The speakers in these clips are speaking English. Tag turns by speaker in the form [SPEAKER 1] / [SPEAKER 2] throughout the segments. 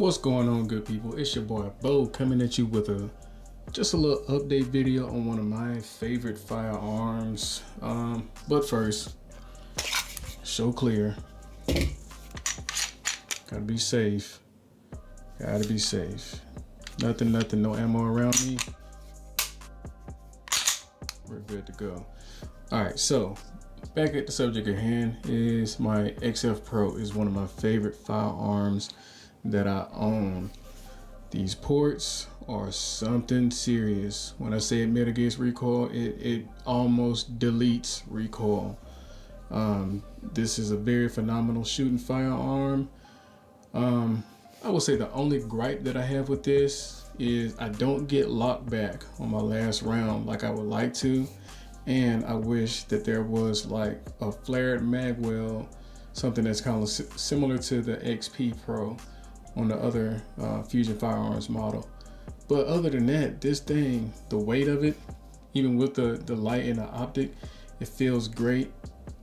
[SPEAKER 1] What's going on, good people? It's your boy Bo coming at you with just a little update video on one of my favorite firearms. But first, show clear. Gotta be safe. Gotta be safe. Nothing, no ammo around me. We're good to go. All right, so back at the subject at hand is my XF-Pro is one of my favorite firearms that I own. These ports are something serious. When I say it mitigates recoil, it almost deletes recoil. This is a very phenomenal shooting firearm. I would say the only gripe that I have with this is I don't get locked back on my last round like I would like to, and I wish that there was like a flared mag well, something that's kind of similar to the XP Pro on the other Fusion Firearms model. But other than that, this thing, the weight of it, even with the light and the optic, it feels great.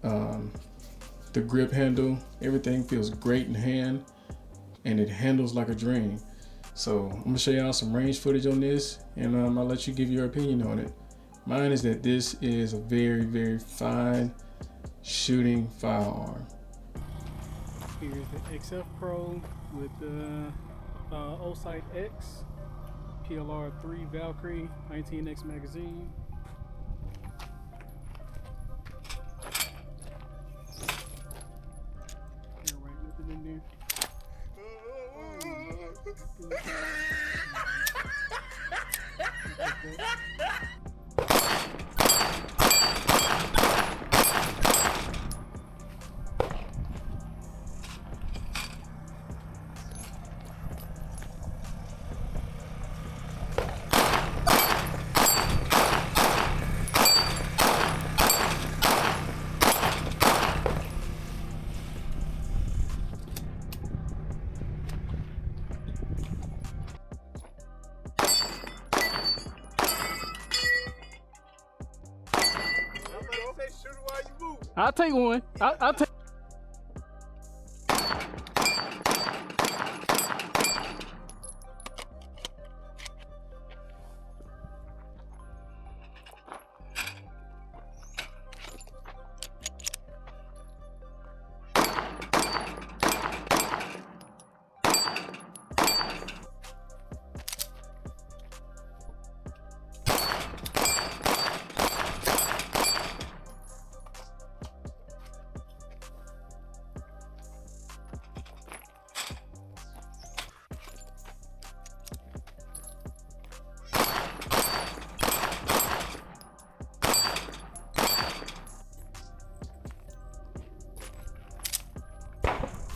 [SPEAKER 1] The grip handle, everything feels great in hand, and it handles like a dream. So I'm gonna show y'all some range footage on this, and I'll let you give your opinion on it. Mine is that this is a very, very fine shooting firearm. Here's the XF-Pro with the Osight X PL-3R Valkyrie 19X magazine. Right with it in there. I'll take one. I'll take.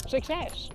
[SPEAKER 2] Success.